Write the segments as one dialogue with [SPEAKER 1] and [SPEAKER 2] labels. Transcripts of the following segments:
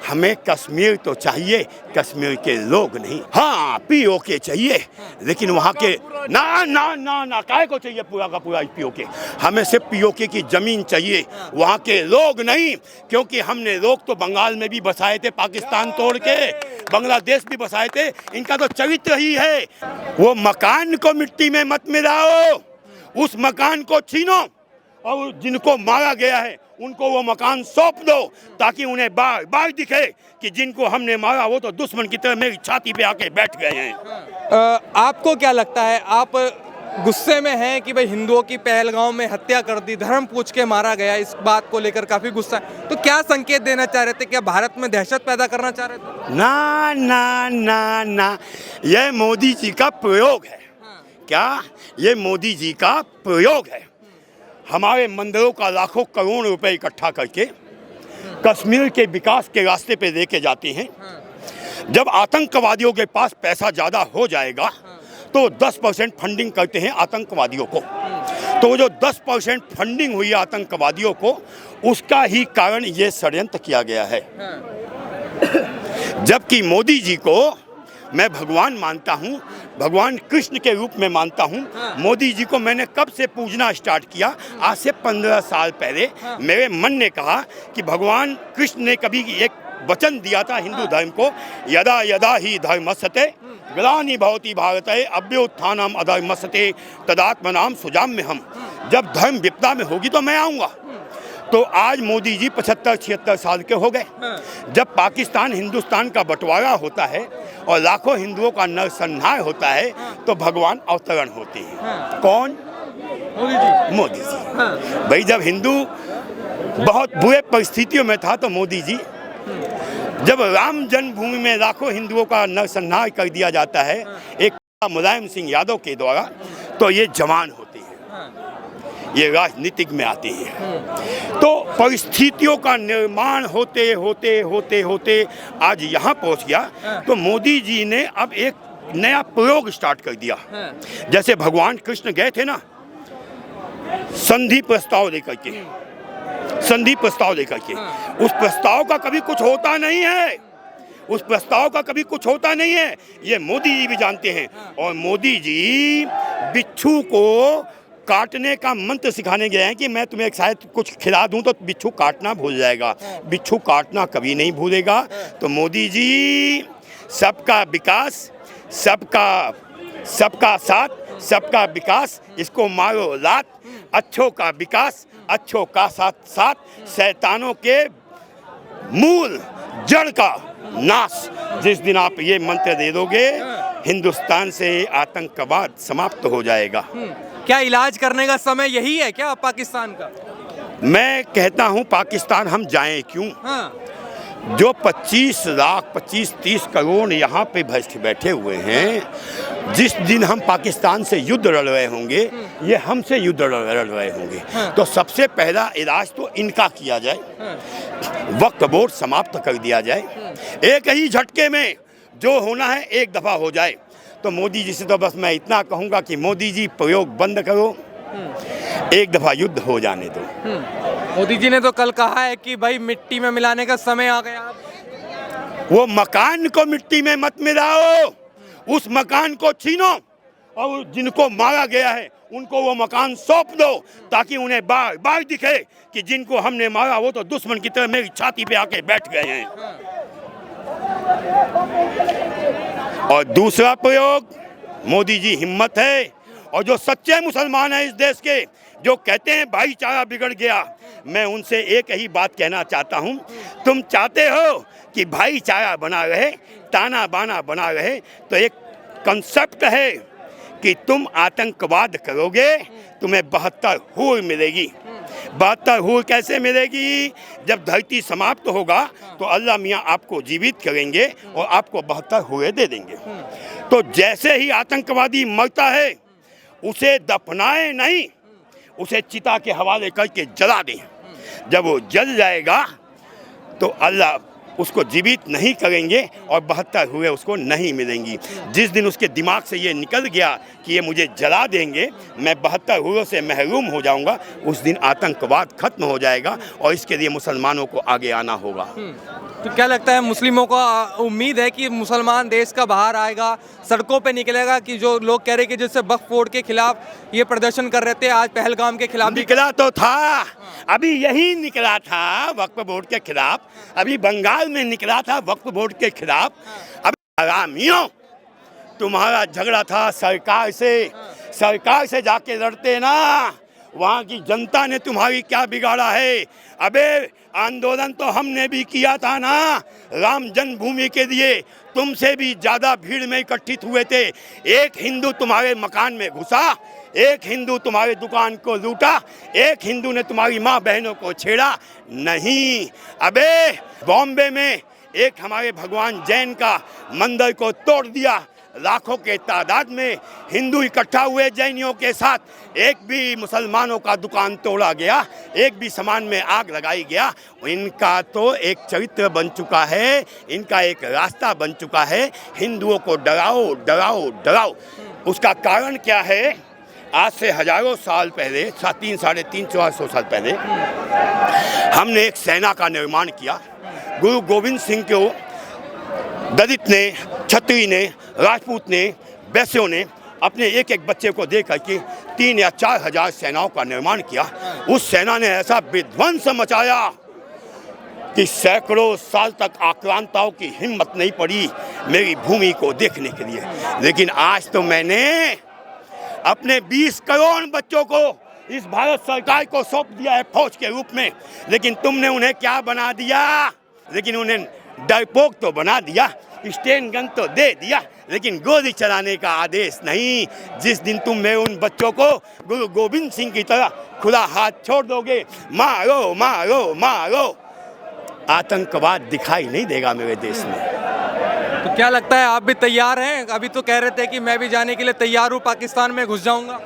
[SPEAKER 1] हमें कश्मीर तो चाहिए, कश्मीर के लोग नहीं। हाँ, पीओके चाहिए, लेकिन वहाँ के ना ना ना ना काय को चाहिए पूरा का पूरा पीओके। हमें सिर्फ पीओके की जमीन चाहिए, वहाँ के लोग नहीं। क्योंकि हमने लोग तो बंगाल में भी बसाए थे, पाकिस्तान तोड़ के बांग्लादेश भी बसाए थे। इनका तो चरित्र ही है। वो मकान को मिट्टी में मत मिलाओ, उस मकान को छीनो और जिनको मारा गया है उनको वो मकान सौंप दो, ताकि उन्हें बार बार दिखे कि जिनको हमने मारा वो तो दुश्मन की तरह मेरी छाती पे आके बैठ गए हैं।
[SPEAKER 2] आपको क्या लगता है, आप गुस्से में हैं कि भाई हिंदुओं की पहलगांव में हत्या कर दी, धर्म पूछ के मारा गया, इस बात को लेकर काफी गुस्सा है, तो क्या संकेत देना चाह रहे थे? क्या भारत में दहशत पैदा करना चाह रहे थे?
[SPEAKER 1] ना ना ना ना, यह मोदी जी का प्रयोग है। क्या ये मोदी जी का प्रयोग है? हमारे मंदिरों का लाखों करोड़ रुपए इकट्ठा करके कश्मीर के विकास के रास्ते पे लेके जाते हैं। जब आतंकवादियों के पास पैसा ज़्यादा हो जाएगा तो 10% फंडिंग करते हैं आतंकवादियों को। तो जो 10% फंडिंग हुई आतंकवादियों को, उसका ही कारण ये षड्यंत्र किया गया है। जबकि मोदी जी को मैं भगवान मानता हूँ, भगवान कृष्ण के रूप में मानता हूँ। मोदी जी को मैंने कब से पूजना स्टार्ट किया? आज से 15 साल पहले मेरे मन ने कहा कि भगवान कृष्ण ने कभी एक वचन दिया था हिंदू धर्म को, यदा यदा ही धर्मस्यते ग्लानि भवति भारते अभ्युत्थानम अधर्मस्यते तदात्मनाम सुजाम्यहम्। जब धर्म विपदा में होगी तो मैं आऊँगा। तो आज मोदी जी 75-76 साल के हो गए। जब पाकिस्तान हिंदुस्तान का बंटवारा होता है और लाखों हिंदुओं का नरसंहार होता है तो भगवान अवतरण होते हैं। कौन? मोदी जी। भाई जब हिंदू बहुत बुरे परिस्थितियों में था तो मोदी जी, जब राम जन्मभूमि में लाखों हिंदुओं का नरसंहार कर दिया जाता है एक मुलायम सिंह यादव के द्वारा, तो ये जवान होते हैं, ये राजनीतिक में आते हैं। तो परिस्थितियों का निर्माण होते होते होते होते आज यहाँ पहुँच गया। तो मोदी जी ने अब एक नया प्रयोग स्टार्ट कर दिया। जैसे भगवान कृष्ण गए थे ना संधि प्रस्ताव लेकर के, संधि प्रस्ताव लेकर के, उस प्रस्ताव का कभी कुछ होता नहीं है, उस प्रस्ताव का कभी कुछ होता नहीं है। ये मोदी जी भी जानते हैं। और मोदी जी बिच्छू को काटने का मंत्र सिखाने गए हैं कि मैं तुम्हें शायद कुछ खिला दूं तो बिच्छू काटना भूल जाएगा। बिच्छू काटना कभी नहीं भूलेगा। तो मोदी जी सबका विकास, सबका साथ, सबका विकास, इसको मारो लात, अच्छों का विकास, अच्छों का साथ साथ, शैतानों के मूल जड़ का नाश। जिस दिन आप ये मंत्र दे दोगे हिंदुस्तान से आतंकवाद समाप्त हो जाएगा।
[SPEAKER 2] क्या इलाज करने का समय यही है क्या पाकिस्तान का?
[SPEAKER 1] मैं कहता हूँ पाकिस्तान हम जाएं क्यों? जो 25-30 करोड़ यहाँ पे बैठे हुए हैं, जिस दिन हम पाकिस्तान से युद्ध लड़ रहे होंगे ये हमसे युद्ध लड़ रहे होंगे। तो सबसे पहला इलाज तो इनका किया जाए, वक्फ बोर्ड समाप्त कर दिया जाए, एक ही झटके में जो होना है एक दफ़ा हो जाए। तो मोदी जी से तो बस मैं इतना कहूँगा कि मोदी जी प्रयोग बंद करो, एक दफ़ा युद्ध हो जाने दो।
[SPEAKER 2] मोदी जी ने तो कल कहा है कि भाई मिट्टी में मिलाने का समय आ गया।
[SPEAKER 1] वो मकान को मिट्टी में मत मिलाओ, उस मकान को छीनो और जिनको मारा गया है उनको वो मकान सौंप दो, ताकि उन्हें बार बार दिखे कि जिनको हमने मारा वो तो दुश्मन की तरह मेरी छाती पे आके बैठ गए हैं। और दूसरा प्रयोग, मोदी जी हिम्मत है और जो सच्चे मुसलमान हैं इस देश के, जो कहते हैं भाईचारा बिगड़ गया, मैं उनसे एक ही बात कहना चाहता हूं, तुम चाहते हो कि भाईचारा बना रहे, ताना बाना बना रहे, तो एक कंसेप्ट है कि तुम आतंकवाद करोगे तुम्हें 72 हूर मिलेगी। 72 हूर कैसे मिलेगी? जब धरती समाप्त होगा तो अल्लाह मियाँ आपको जीवित करेंगे और आपको 72 हूरें दे देंगे। तो जैसे ही आतंकवादी मरता है उसे दफनाए नहीं, उसे चिता के हवाले करके जला दें। जब वो जल जाएगा तो अल्लाह उसको जीवित नहीं करेंगे और 72 हुए उसको नहीं मिलेंगी। जिस दिन उसके दिमाग से ये निकल गया कि ये मुझे जला देंगे, मैं 72 हुए से महरूम हो जाऊंगा, उस दिन आतंकवाद खत्म हो जाएगा और इसके लिए मुसलमानों को आगे आना होगा।
[SPEAKER 2] तो क्या लगता है मुस्लिमों को उम्मीद है कि मुसलमान देश का बाहर आएगा, सड़कों पे निकलेगा, कि जो लोग कह रहे हैं कि जैसे वक्फ बोर्ड के खिलाफ ये प्रदर्शन कर रहे थे, आज पहलगाम के खिलाफ भी
[SPEAKER 1] निकला तो था, अभी यही निकला था वक्फ बोर्ड के खिलाफ, अभी बंगाल में निकला था वक्फ बोर्ड के खिलाफ। अब हरामियों, तुम्हारा झगड़ा था सरकार से जाके लड़ते ना, वहाँ की जनता ने तुम्हारी क्या बिगाड़ा है। अबे आंदोलन तो हमने भी किया था ना, राम जन्मभूमि के लिए, तुमसे भी ज़्यादा भीड़ में इकट्ठित हुए थे। एक हिंदू तुम्हारे मकान में घुसा, एक हिंदू तुम्हारे दुकान को लूटा, एक हिंदू ने तुम्हारी माँ बहनों को छेड़ा नहीं। अबे बॉम्बे में एक हमारे भगवान जैन का मंदिर को तोड़ दिया, लाखों के तादाद में हिंदू इकट्ठा हुए जैनियों के साथ, एक भी मुसलमानों का दुकान तोड़ा गया, एक भी सामान में आग लगाई गया। इनका तो एक चरित्र बन चुका है, इनका एक रास्ता बन चुका है, हिंदुओं को डराओ डराओ डराओ। उसका कारण क्या है? आज से हजारों साल पहले, 300-400 साल पहले हमने एक सेना का निर्माण किया। गुरु गोविंद सिंह को दलित ने, क्षत्रिय ने, राजपूत ने, वैश्यों ने अपने एक एक बच्चे को दे करके 3 या 4 हजार सेनाओं का निर्माण किया। उस सेना ने ऐसा विध्वंस मचाया कि सैकड़ों साल तक आक्रांताओं की हिम्मत नहीं पड़ी मेरी भूमि को देखने के लिए। लेकिन आज तो मैंने अपने 20 करोड़ बच्चों को इस भारत सरकार को सौंप दिया है फौज के रूप में। लेकिन तुमने उन्हें क्या बना दिया? लेकिन उन्हें डरपोक तो बना दिया, स्टेन गन तो दे दिया, लेकिन गोली चलाने का आदेश नहीं। जिस दिन तुम में उन बच्चों को गुरु गोविंद सिंह की तरह खुला हाथ छोड़ दोगे, मारो मारो मारो, आतंकवाद दिखाई नहीं देगा मेरे देश में।
[SPEAKER 2] तो क्या लगता है आप भी तैयार हैं? अभी तो कह रहे थे कि मैं भी जाने के लिए तैयार हूँ, पाकिस्तान में घुस जाऊंगा।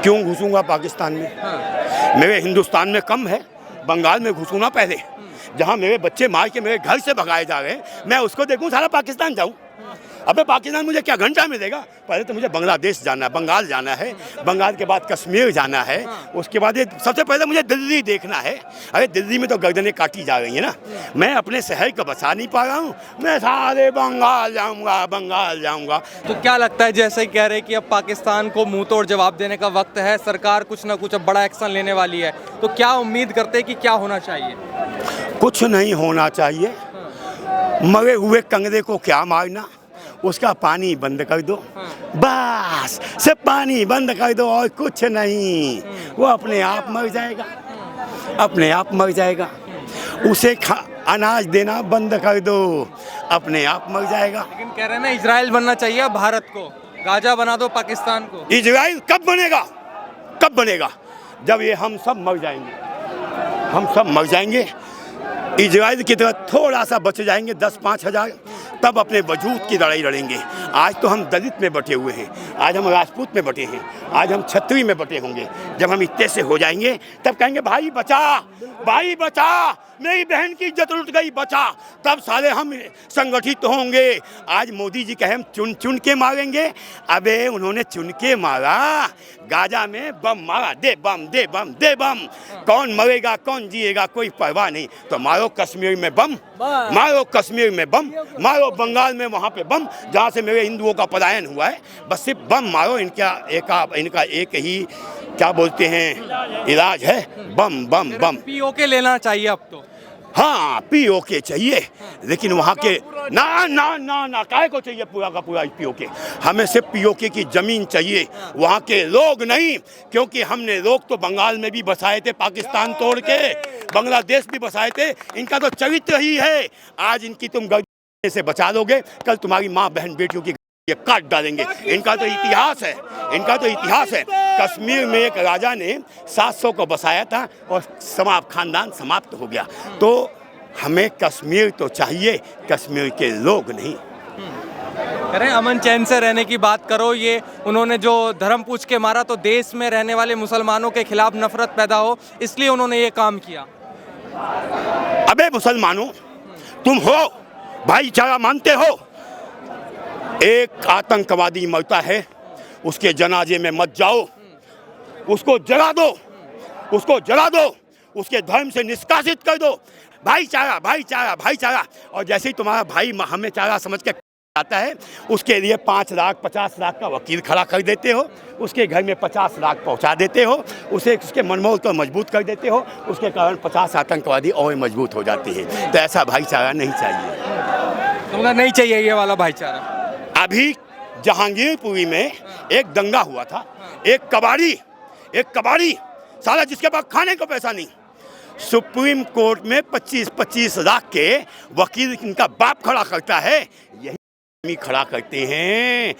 [SPEAKER 1] क्यों घुसूंगा पाकिस्तान में? मेरे हिंदुस्तान में कम है, बंगाल में घुसूँ ना पहले, जहाँ मेरे बच्चे मार के मेरे घर से भगाए जा रहे हैं, मैं उसको देखूं, सारा पाकिस्तान जाऊं? अबे पाकिस्तान मुझे क्या घंटा मिलेगा? पहले तो मुझे बांग्लादेश जाना है, बंगाल जाना है, बंगाल के बाद कश्मीर जाना है, उसके बाद सबसे पहले मुझे दिल्ली देखना है। अरे दिल्ली में तो गर्दनें काटी जा रही हैं ना, मैं अपने शहर को बचा नहीं पा रहा हूँ, मैं सारे बंगाल जाऊँगा, बंगाल जाऊँगा।
[SPEAKER 2] तो क्या लगता है, जैसे ही कह रहे कि अब पाकिस्तान को मुंह तोड़ जवाब देने का वक्त है, सरकार कुछ ना कुछ अब बड़ा एक्शन लेने वाली है, तो क्या उम्मीद करते हैं कि क्या होना चाहिए?
[SPEAKER 1] कुछ नहीं होना चाहिए। मरे हुए कंगरे को क्या मारना, उसका पानी बंद कर दो, बस से पानी बंद कर दो और कुछ नहीं, वो अपने आप मर जाएगा, अपने आप मर जाएगा। उसे अनाज देना बंद कर दो, अपने आप मर जाएगा।
[SPEAKER 2] लेकिन कह रहे हैं ना इजराइल बनना चाहिए भारत को, गाजा बना दो पाकिस्तान को।
[SPEAKER 1] इजराइल कब बनेगा? कब बनेगा? जब ये हम सब मर जाएंगे, हम सब मर जाएंगे, इजराइल की तरह थोड़ा सा बच जाएंगे 10-5 हजार, तब अपने वजूद की लड़ाई लड़ेंगे। आज तो हम दलित में बटे हुए हैं, आज हम राजपूत में बटे हैं, आज हम क्षत्रिय में बटे होंगे। जब हम इतने से हो जाएंगे तब कहेंगे भाई बचा, भाई बचा, मेरी बहन की इज्जत लुट गई, बचा, तब साले हम संगठित होंगे। आज मोदी जी कहे हम चुन चुन के मारेंगे, अबे उन्होंने चुन के मारा, गाजा में बम मारा, दे बम दे बम दे बम, कौन मरेगा कौन जिएगा कोई परवाह नहीं। तो मारो कश्मीर में बम, मारो कश्मीर में बम, मारो बंगाल में वहाँ पे बम जहाँ से मेरे हिंदुओं का पलायन हुआ है, बस सिर्फ बम मारो। इनका एक ही क्या बोलते हैं इलाज है, बम बम बम।
[SPEAKER 2] पीओके लेना चाहिए अब तो।
[SPEAKER 1] हाँ पीओके चाहिए, लेकिन वहाँ के ना ना ना ना काहे को चाहिए पूरा का पूरा पीओके? हमें सिर्फ पीओके की जमीन चाहिए, वहाँ के लोग नहीं, क्योंकि हमने लोग तो बंगाल में भी बसाए थे, पाकिस्तान तोड़ के बांग्लादेश भी बसाए थे। इनका तो चरित्र ही है, आज इनकी तुम गर्दन से बचा लोगे, कल तुम्हारी माँ बहन बेटियों की ये काट डालेंगे। इनका तो इतिहास है, इनका तो इतिहास है। कश्मीर में एक राजा ने 700 को बसाया था और खानदान समाप्त हो गया। तो हमें कश्मीर तो चाहिए, कश्मीर के लोग नहीं।
[SPEAKER 2] करें अमन चैन से रहने की बात करो, ये उन्होंने जो धर्म पूछ के मारा तो देश में रहने वाले मुसलमानों के खिलाफ नफरत पैदा हो, इसलिए उन्होंने ये काम किया।
[SPEAKER 1] अबे मुसलमानों, तुम हो भाईचारा मानते हो? एक आतंकवादी मरता है, उसके जनाजे में मत जाओ, उसको जला दो, उसको जला दो, उसके धर्म से निष्कासित कर दो। भाईचारा भाईचारा भाईचारा। और जैसे ही तुम्हारा भाई हमें चारा समझ के आता है, उसके लिए 5 लाख 50 लाख का वकील खड़ा कर देते हो, उसके घर में 50 लाख पहुंचा देते हो, उसे उसके मनमोल को मजबूत कर देते हो, उसके कारण 50 आतंकवादी और मजबूत हो जाते हैं। तो ऐसा भाईचारा नहीं चाहिए।
[SPEAKER 2] तो मतलब नहीं चाहिए ये वाला भाईचारा।
[SPEAKER 1] अभी जहांगीरपुरी में एक दंगा हुआ था, एक कबाड़ी साला जिसके पास खाने का पैसा नहीं, सुप्रीम कोर्ट में 25-25 लाख के वकील इनका बाप खड़ा करता है, यही खड़ा करते हैं।